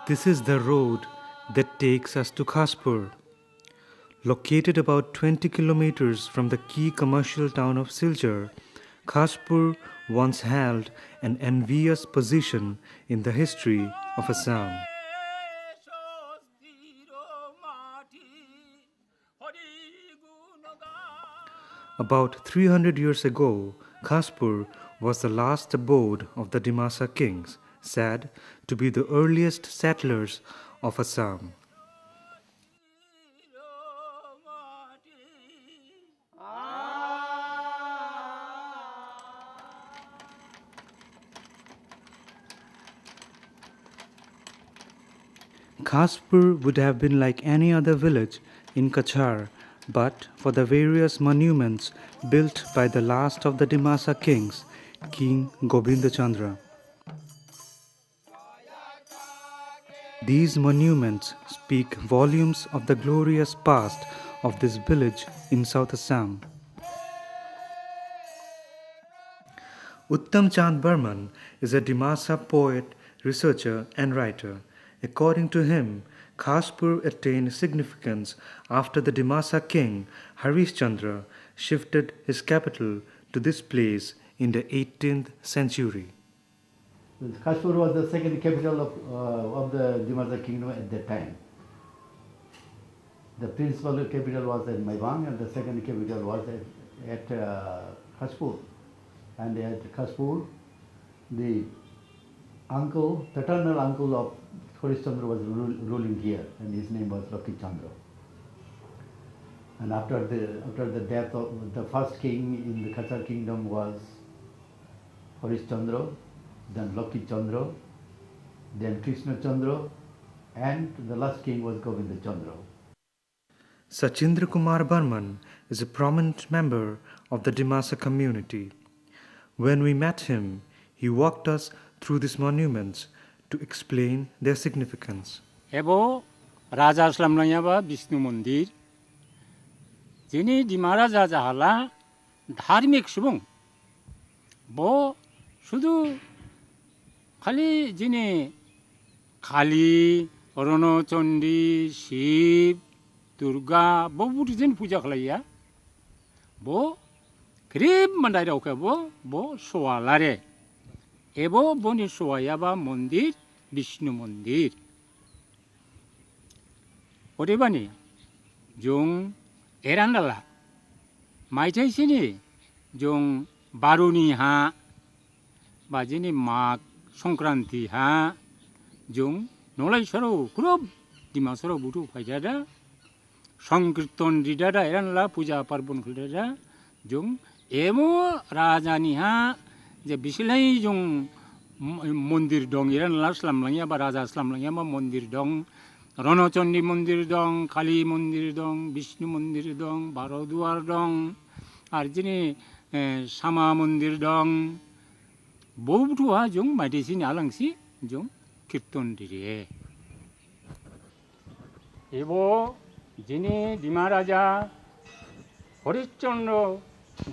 This is the road that takes us to Khaspur. Located about 20 kilometers from the key commercial town of Silchar, Khaspur once held an envious position in the history of Assam. About 300 years ago, Khaspur was the last abode of the Dimasa kings, said to be the earliest settlers of Assam. Khaspur would have been like any other village in Kachar, but for the various monuments built by the last of the Dimasa kings, King Govinda Chandra. These monuments speak volumes of the glorious past of this village in South Assam. Uttam Chand Burman is a Dimasa poet, researcher, and writer. According to him, Khaspur attained significance after the Dimasa king Harishchandra shifted his capital to this place in the 18th century. Khaspur was the second capital of the Dimasa kingdom at that time. The principal capital was at Maibang and the second capital was at Khaspur. And at Khaspur, the paternal uncle of Harishchandra was ruling here, and his name was Lucky Chandra. And after the death of the first king in the Kachar kingdom was Harishchandra, then Lucky Chandra, then Krishna Chandra, and the last king was Govinda Chandra. Sachindra Kumar Burman is a prominent member of the Dimasa community. When we met him, he walked us through these monuments to explain their significance. Ebo Raja Aslamlanyaba Vishnu Mandir, Jini Dimaraja Jahala, Dharmik Shubung, Bo Shudu Kali Jini Kali, Orono Chondi, Shiv, Durga, Bo Buddhism Puja Kalaya, Bo Krib Mandai Okabo, Bo Soalare, Ebo Boni Soayaba Mandir, Vishnu Mandir. Odebani, Jung Erandala, Maite Sini, Jung Baruni Ha, Bajini Mak, Sonkranti Ha, Jung Nolai Soro, Group, Dimasoro Budu Pajada, Sankirtan Ridada, Erandala, Puja Parbon Kudada, Jung Emo Rajani Ha, the Bisilai Jung Mundir Dong, Erandala Slamlanya, Baraza Slamlanya, Mundir Dong. Rono Chondi Mandir Dong, Kali Mandir Dong, Vishnu Mandir Dong, Baroduar Dong, Arjini Sama Mandir Dong, Bobtua Jung, Madison Alangsi, Jung, Kirton Dire. Ebo, Jini, Dimaraja, Harishchandra,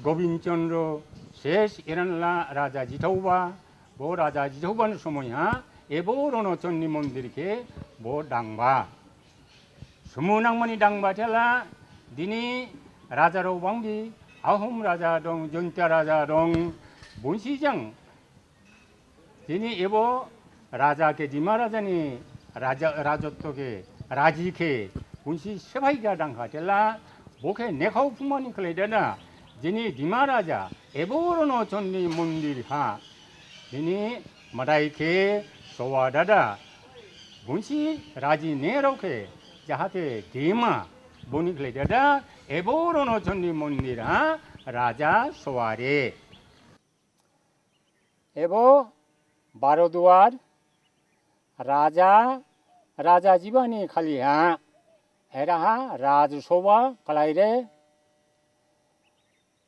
Govinchandra, Shesh Iranla, Raja Jitauba, Bo Raja Jitauban Somoya, Ebo Rono Chondi Mandir Bo Dangba. Sumunangmani Dangba Tela, Dini, Raja Wangbi, Ahom Raja Dong, Junta Raja Dong, Bunsijang. Dini Ebo, Raja Ke Dimarajani, Rajotoke, Rajike, Bunsi Sevaiga Dangha Tela, Boke Nekau Pumani Kledana, Dini Dimaraja, Ebo Rono Chondi Mundir Ha, Dini Madaike, Sowadada. Bunsi Raji Neroke, Jahate Dima, Bunikledada, Eborono Chondi Mundira, Raja Soare. Ebo Baroduar, Raja Jibani Kaliha, Eraha, Raj Soba, Kalaire,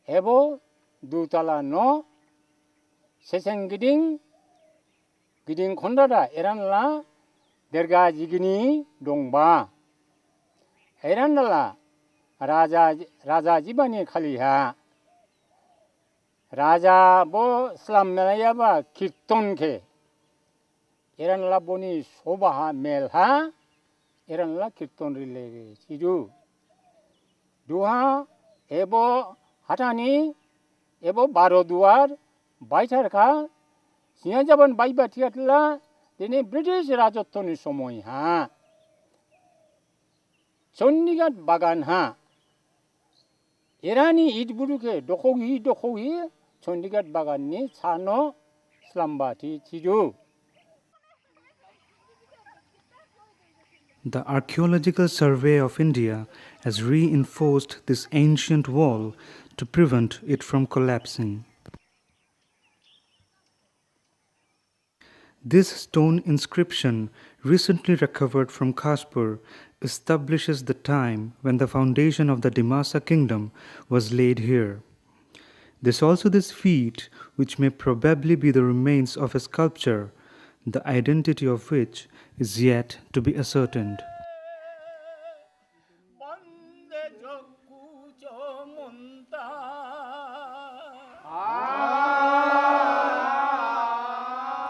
Ebo Dutala no, Sesengiding, Giding Kondada, Eranla, Derga Jigini Dongba Erandala Raja Jibani Kaliha Raja Bo Slam Melayaba Kirtonke eranla boni sobaha melha eranla kirton rile chiru duha ebo hatani ebo baroduar baitharka siajaban baibatiatla dini British rajottoni somoy ha Chondigat bagan ha Irani idburuke dokhogi Chondigat bagan ni chano slambati chiru The Archaeological Survey of India has reinforced this ancient wall to prevent it from collapsing. This stone inscription, recently recovered from Khaspur, establishes the time when the foundation of the Dimasa kingdom was laid here. This feat, which may probably be the remains of a sculpture, the identity of which is yet to be ascertained.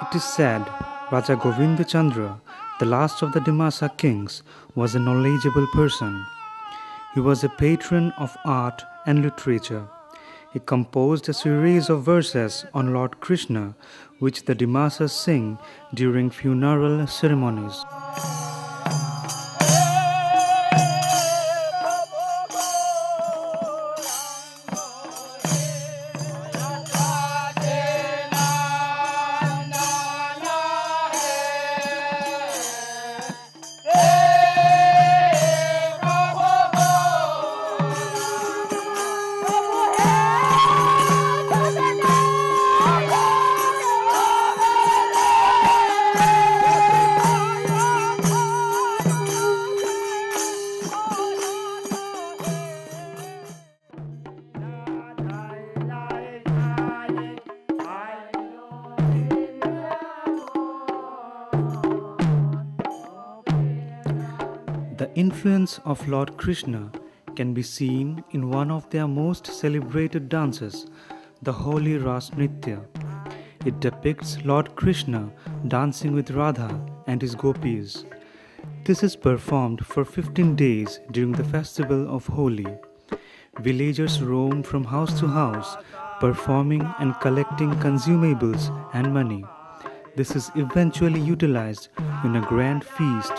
It is said Raja Govinda Chandra, the last of the Dimasa kings, was a knowledgeable person. He was a patron of art and literature. He composed a series of verses on Lord Krishna, which the Dimasas sing during funeral ceremonies. The influence of Lord Krishna can be seen in one of their most celebrated dances, the Holy Ras Nritya. It depicts Lord Krishna dancing with Radha and his gopis. This is performed for 15 days during the festival of Holi. Villagers roam from house to house, performing and collecting consumables and money. This is eventually utilized in a grand feast.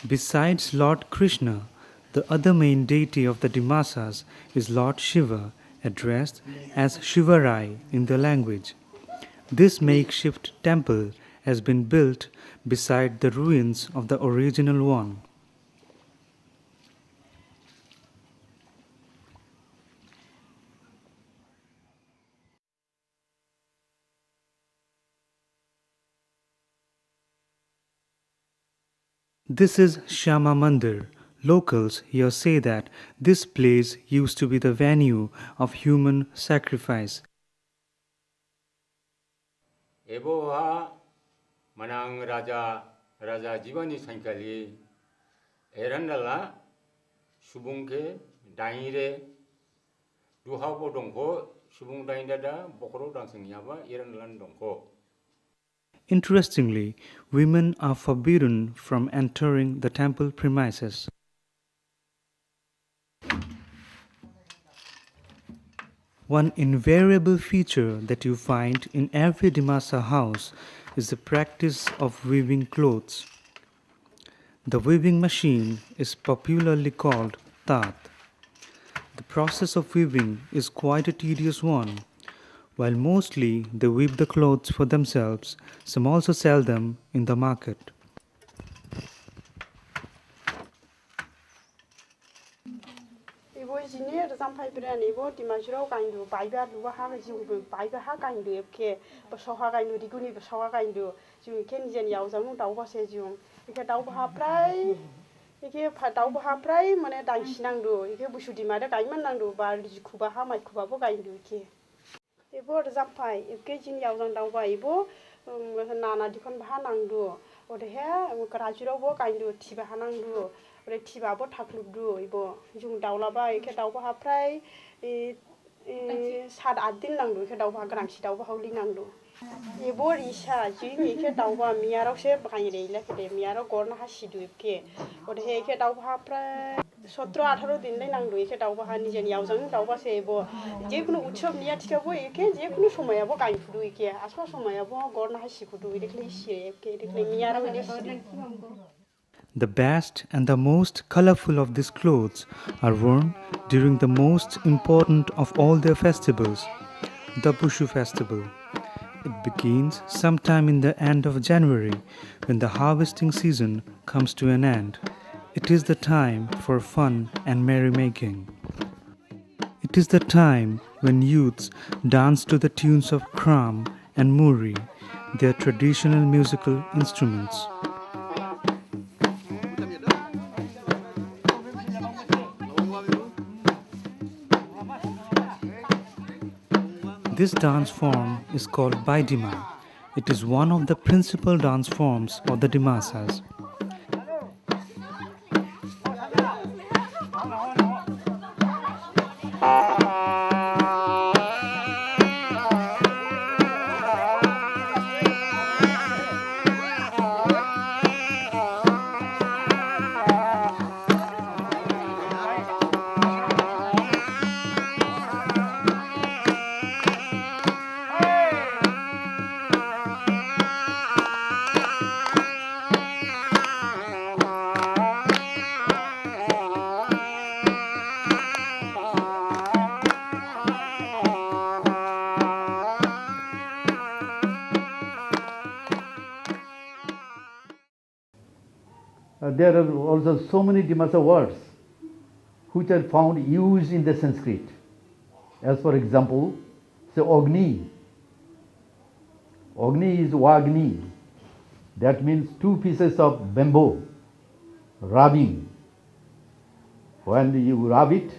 Besides Lord Krishna, the other main deity of the Dimasas is Lord Shiva, addressed as Shivarai in the language. This makeshift temple has been built beside the ruins of the original one. This is Shama Mandir. Locals here say that this place used to be the venue of human sacrifice. 에보와 만ang raja jibani sankali 에란달라 수붕케 다이레 두하보 동고 수붕 다인다다 보코로 당승야바 에란달란 동고. Interestingly, women are forbidden from entering the temple premises. One invariable feature that you find in every Dimasa house is the practice of weaving clothes. The weaving machine is popularly called tat. The process of weaving is quite a tedious one. While mostly they weave the clothes for themselves, some also sell them in the market. ibo jini sampai beran ibo dimajurau kaindu baiba luwa ha jiu baiba ha kaindu ke basawa kaindu diguni basawa kaindu jiu ken jen yaw jamu daw ba se jiu ke daw ba prai ke daw ba prai mane dansinangdu ke busu dimada kaiman nangdu ba jikuba ha mai kuba bo kaindu ke ibo sampai ke jin yaw jang daw ba ibo nana dikon ba nangdu ode he krajurau bo kaindu tiba ha nangdu ore tiba bo thaklubdu ibo jung daulaba ke daw ba prai 7-8 दिन नांगौ के दावबा ग्रांसि दावबा हौलि नांगौ एबो रिसा जिनि के दावबा मियाराव से बायरे लेके मियाराव गरना हासिदु के ओदे के दावबा प्राय 17-18 दिन ले नांगौ के दावबा निजेनि यावजों दावबा से एबो जेकुनु उत्सव निया थिकाबो एके जेकुनु समायाबो गायफुदु एके आसवा समायाबो गरना हासिखुदु इदिखले सिरे के इदिखले मियाराव इदि The best and the most colorful of these clothes are worn during the most important of all their festivals, the Bushu festival. It begins sometime in the end of January when the harvesting season comes to an end. It is the time for fun and merrymaking. It is the time when youths dance to the tunes of kram and muri, their traditional musical instruments. This dance form is called Baidima. It is one of the principal dance forms of the Dimasas. There are also so many Dimasa words which are found used in the Sanskrit. As for example, say Agni. Agni is Wagni. That means 2 pieces of bamboo rubbing. When you rub it,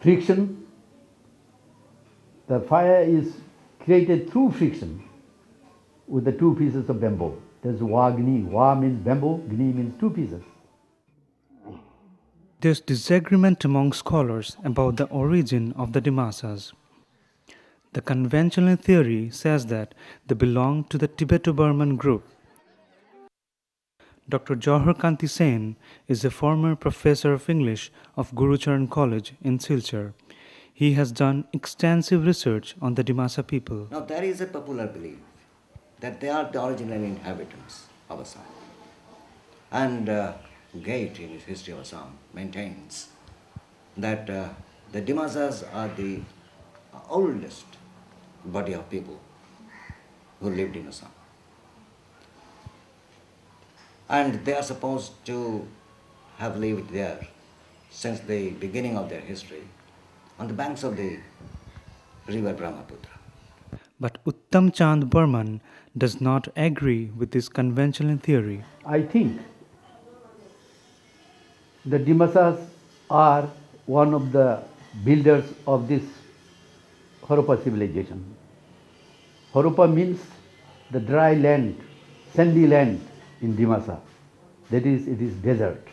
friction, the fire is created through friction with the 2 pieces of bamboo. There's Wagni. Wa means bamboo, Gni means 2 pieces. There's disagreement among scholars about the origin of the Dimasas. The conventional theory says that they belong to the Tibeto-Burman group. Dr. Jauhar Kanti Sen is a former professor of English of Gurucharan College in Silchar. He has done extensive research on the Dimasa people. Now there is a popular belief that they are the original inhabitants of Assam. And Gate, in his history of Assam, maintains that the Dimasas are the oldest body of people who lived in Assam. And they are supposed to have lived there since the beginning of their history on the banks of the river Brahmaputra. But Uttam Chand Burman does not agree with this conventional theory. I think the Dimasas are one of the builders of this Harappa civilization. Harappa means the dry land, sandy land in Dimasa. That is, it is desert.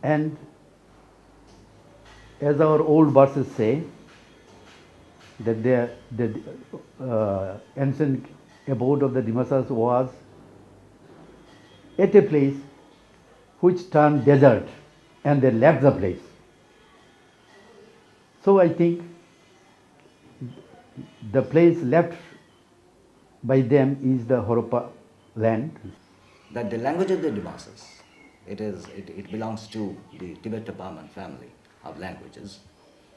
And as our old verses say, that the ancient abode of the Dimasas was at a place which turned desert, and they left the place. So I think the place left by them is the Harappa land. That the language of the Dimasas, it belongs to the Tibeto-Burman family of languages.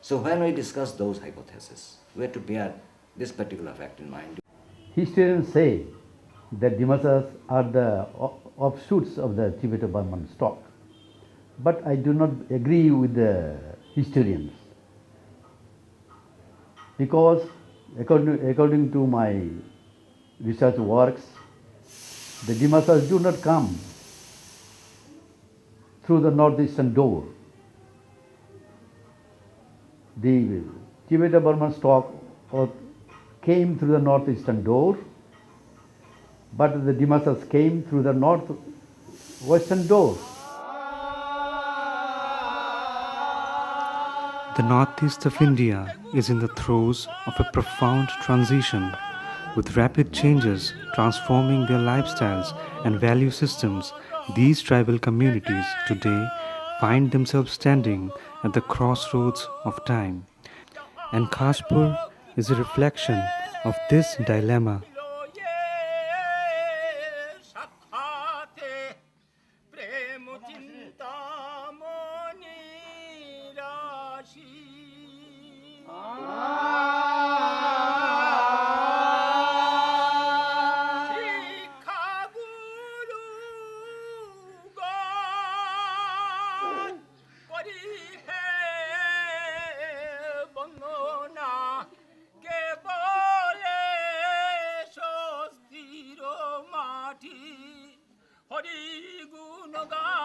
So when we discuss those hypotheses, we have to bear this particular fact in mind. Historians say that Dimasas are the offshoots of the Tibeto-Burman stock. But I do not agree with the historians because according to my research works, the Dimasas do not come through the northeastern door. The Tibeto-Burman stock came through the northeastern door, but the Dimasas came through the northwestern door. The northeast of India is in the throes of a profound transition, with rapid changes transforming their lifestyles and value systems. These tribal communities today find themselves standing at the crossroads of time, and Khaspur is a reflection of this dilemma. Hari গুণ গা